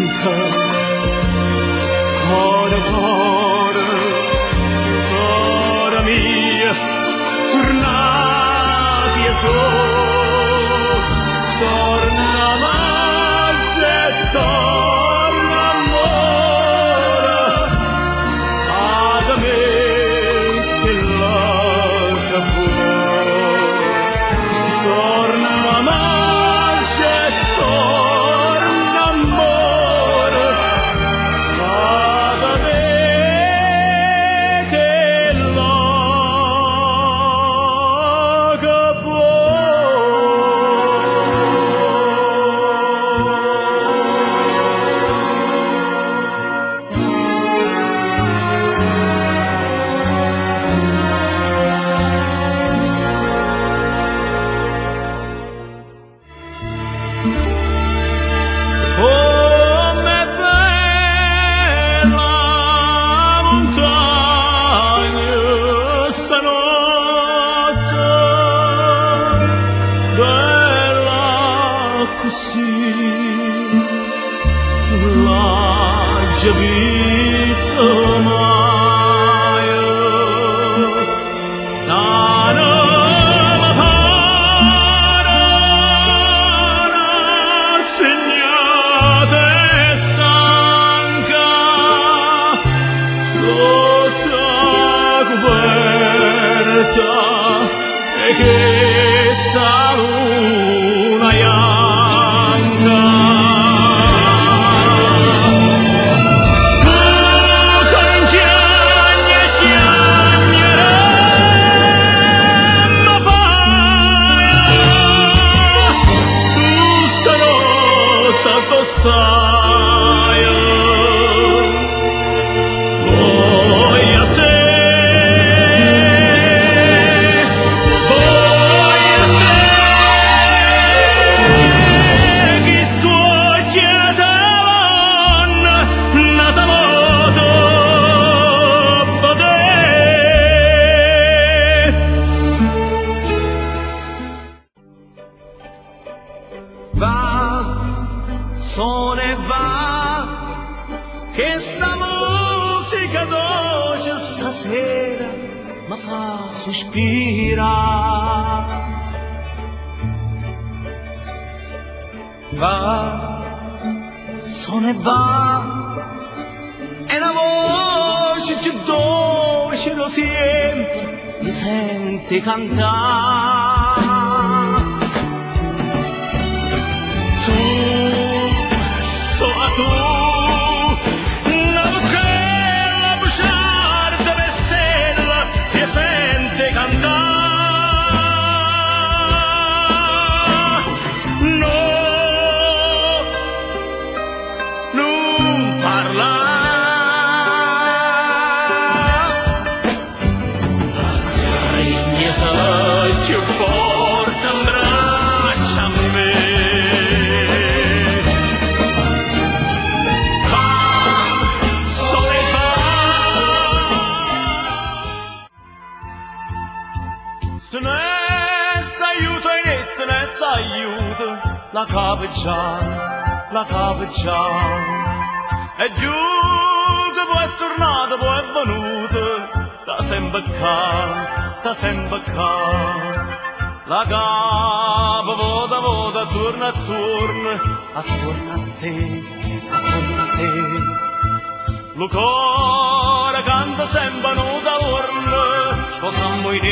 vita, cuore, cuore, cuore mio, tornati e torna marcia e torna amore, ad me che lascia fuori, torna marcia e torna amore, ad me che lascia come bella montagna stanotte, bella così, l'ha già vista mai. Segnata e stanca sotto coperta e che sta luna bianca. Tu con chiagne e chiagneremmo fai, tu stanotte stai, poi a te, chi scuoglia nata modo bade. Va, sone va, che sta musica dolce stasera mi fa sospirare. Va, sone va, e la voce più dolce lo tempo mi senti cantare. Tu, sola tu, una bella bugiarda per stella ti sente cantare. No, non parla, assai mia più forte abbraccia a me. Se ne s'aiuto e se ne s'aiuto la capeggiare, e giù che poi è tornato, poi è venuto, sta sempre qua, la capa vota, torna a te, lo cuore canta sempre non da urna, sposammo in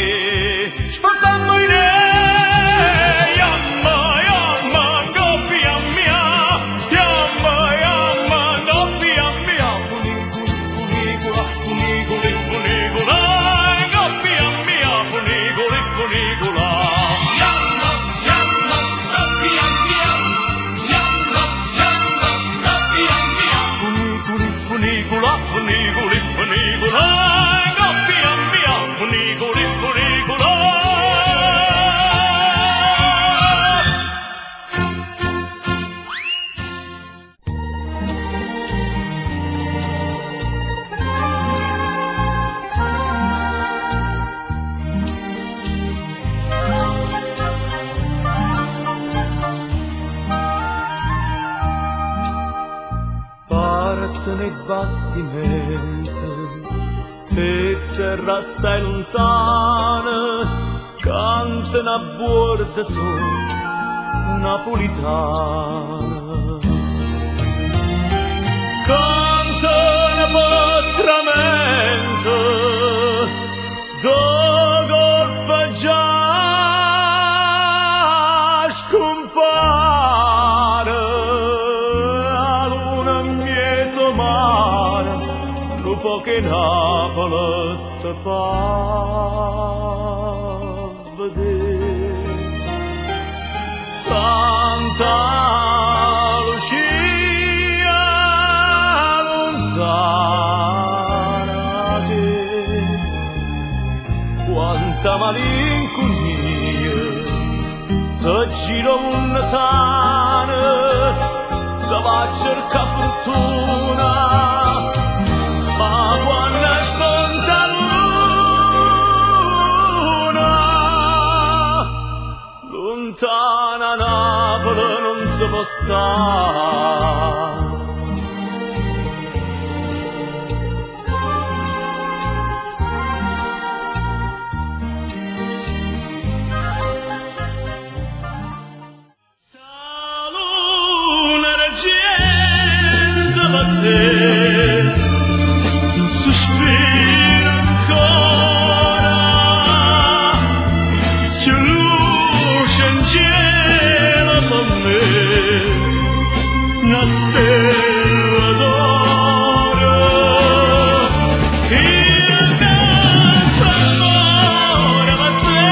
yamma, gobbia mia, gobbia mia, funicula, gobbia mia, funicula. Yamma, gobbia mia, gobbia mia, funicula, gobbia mia, funicula. palazzi nei bastimenti e terra assai lontana canta una borda sola napolitana. Canta una patramento do golfa già scompare a luna mieso mare dopo che Napoli te fa vedere. Santa Lucia lontana te, quanta malinconia se gira un sana, se va a cercare fortuna, ma quando spunta luna lontana Napoli non si può stare. Sospiro ancora che luce in cielo per me una stella d'oro. Io canto ancora per te,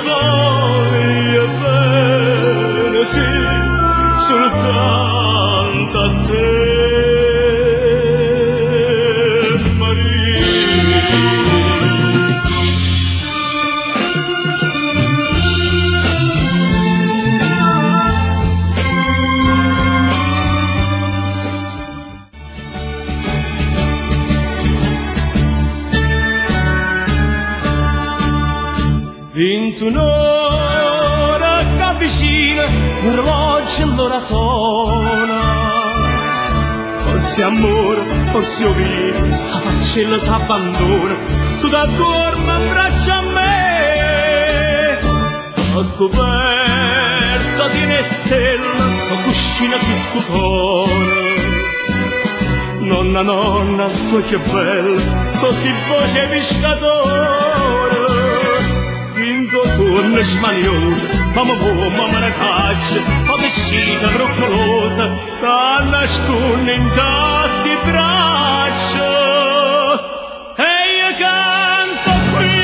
voglio bene, sì, soltanto a te, Maria. Vinto un'ora che avvicina, l'orologio allora suona. Forse amore, forse vino, sta faccella s'abbandona, tu da dormi abbraccia a me. La coperta tiene stella, la cuscina si scutona. Nonna, nonna, so che bella, così voce pescatore. Con smaniosa, mamma ne caccia, ma vestita broccolosa, da nasconde in tasti braccia. E io canto qui,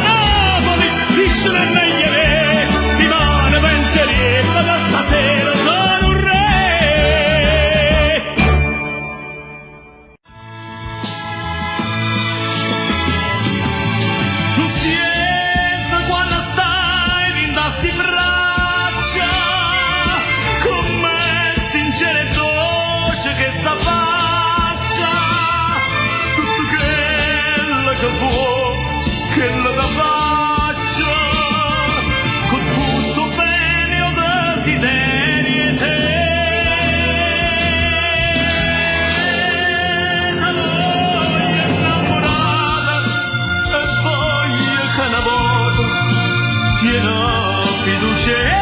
Napoli, viscere e negliere, rimane pensierietta da stasera sono un re. Che la faccia con tutto bene o desideri e te voglio innamorata e voglio che una volta piena fiducia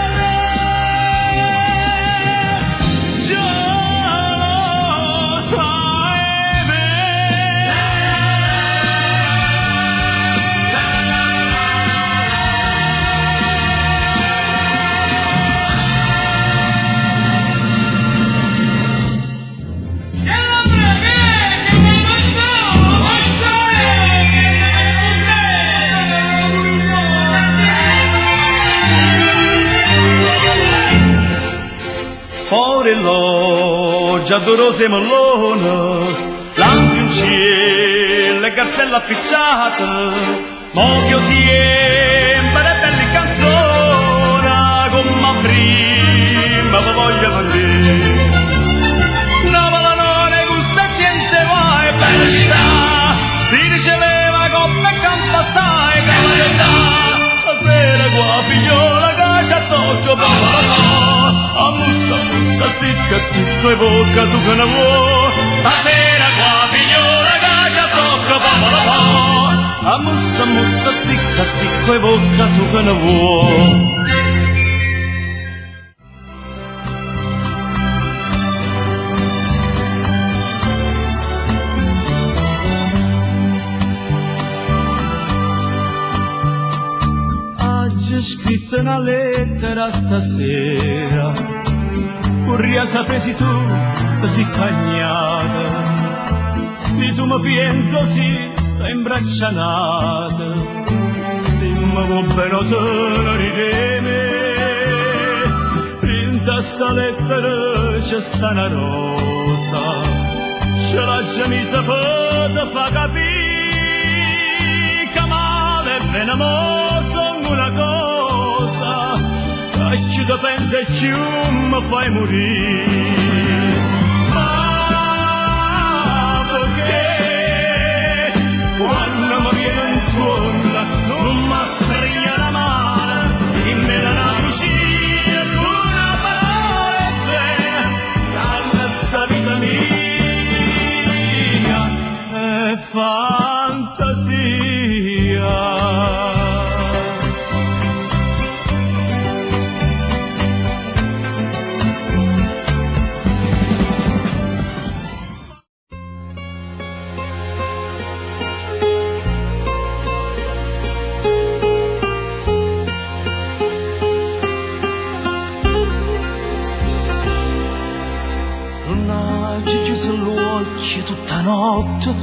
fuori l'oggia d'orose mollona, lampi in cielo e cassella appicciata, mochio tiempo e belle canzoni, come prima vi voglio vedere. Napoli non è gusta gente, vai bella città, qua figliola che c'ha tocco papà. Ammussa, ammussa, zicca, zicca e bocca tu che ne vuoi. Stasera qua figliola che c'ha tocco papà. Ammussa, ammussa, zicca, zicca e bocca tu che ne vuoi. Scritta una lettera stasera, vorrei sapessi tu, così cagnata, se tu mi penso si sta imbraccianata, se mi vuoi bene tenere me, in sta lettera c'è sta una rosa, ce l'ha già messa per fa capire che male e bene mo sono una cosa, che ci da pensa e ci mi fai morire. Ma perché quando mi viene in suonda non mi stringe la mano, dimmi la cucina con una parola bene, dalla sta vita mia è fantasia. Tutta notte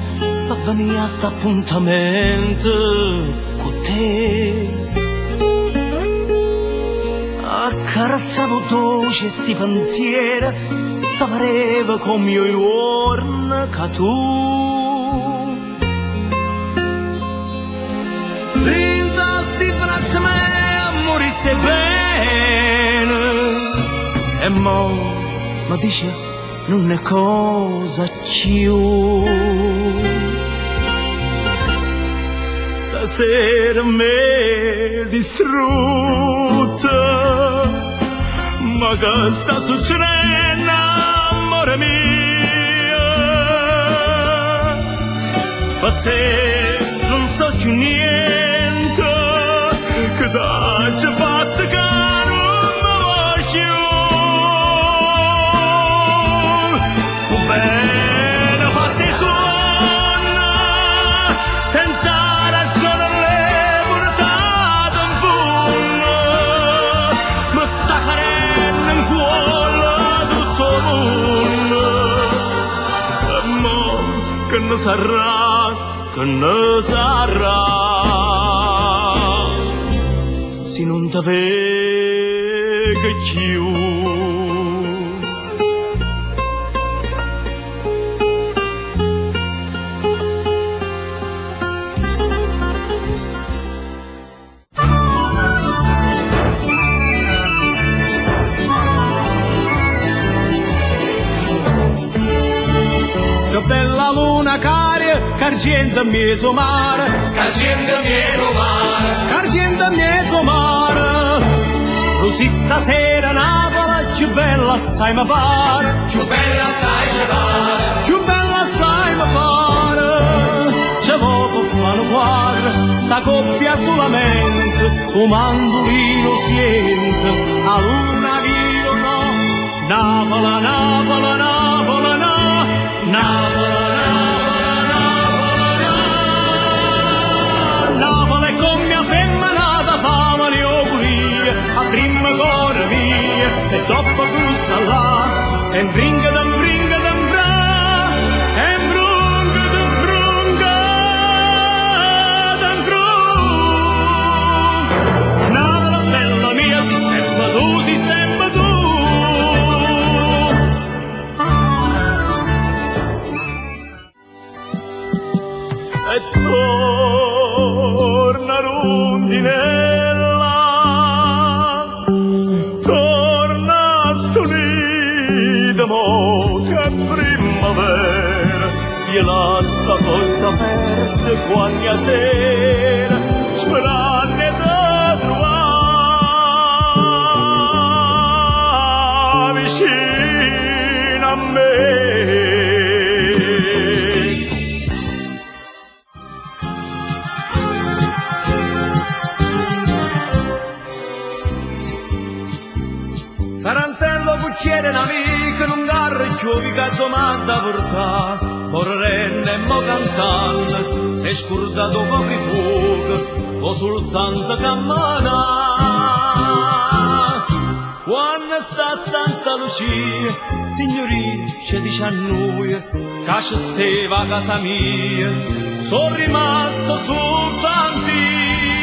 a venire a sta appuntamento con te, accarezzavo dolce sti pensieri che pareva come io giorno che tu dentro sti braccia me moriste bene e mo mi dice non è cosa più. Stasera me distrutta, ma che sta succedendo, amore mio? Per te non so più niente, che t'ha fatto che non mi voglio. Bene fatti suona, senza ragione le portate in fondo, mi sta cadendo in cuore tutto il mondo. E mo che ne sarà, se non t'avega più. Che bella luna cara, c'argenta mezzo mare, c'argenta mezzo mare, c'argenta mezzo mare. Così stasera Napoli, più bella assai mi pare, più bella assai ci pare, più bella assai mi pare. C'è poco fanno quadra, sta coppia solamente, un mandolino siente, a luna io no, Napoli, Napoli, Napoli, no. Napoli con mia femminata fama di auguri, a prima cuore mia, e dopo gusta là, e bringa da bringa da bra, e brunga da brunga da brunga. Napoli bella mia, si sempre tu, si sempre tu. E torna rondinella, torna stolita mo che primavera, e lascia porta aperte quando sera, sperando da trovare cazzo m'ha da portare, correndo e mo cantando, se scurdato coprifuoco, o soltanto camminare. Quando sta a Santa Lucia, signorina, dice a noi, che ci steva a casa mia, sono rimasto soltanto io.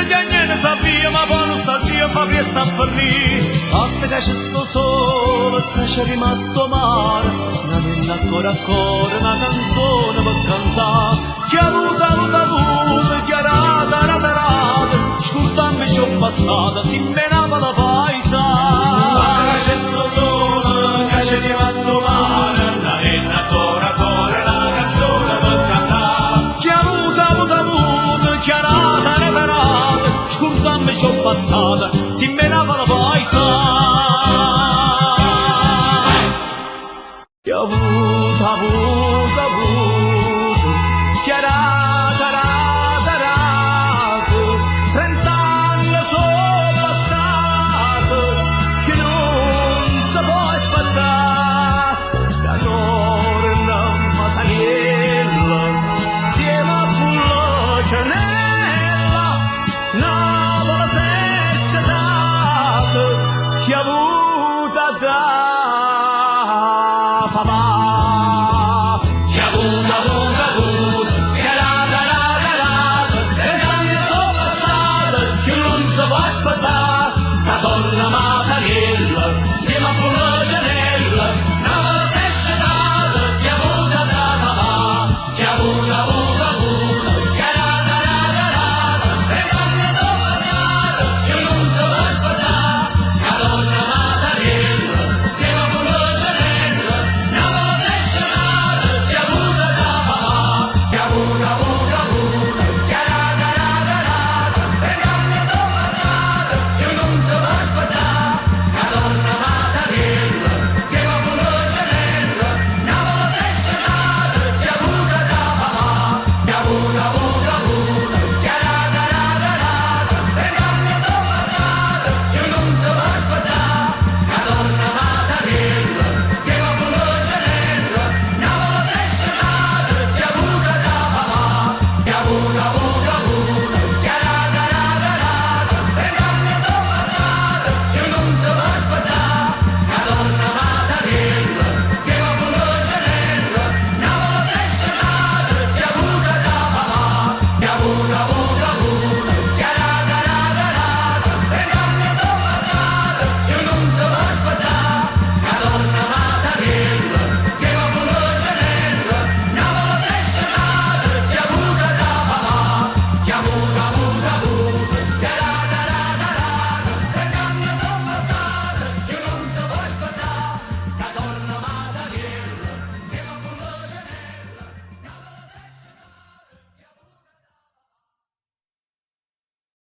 Che niente sapia, ma poi nostalgia fa fiesta a ferri. Basta che ci sto solo, che c'è rimasto male, non è ancora una canzone per cantare. Chi ha avuto, chi ha rata, scusami ci ho passata, si menava la paisa. Basta che ci sto solo, che c'è rimasto male, non è ancora una canzone per cantare. Chi ha avuto, chi ha rata, scusami ci ho passata, si menava la paisa. Chi ha avuto,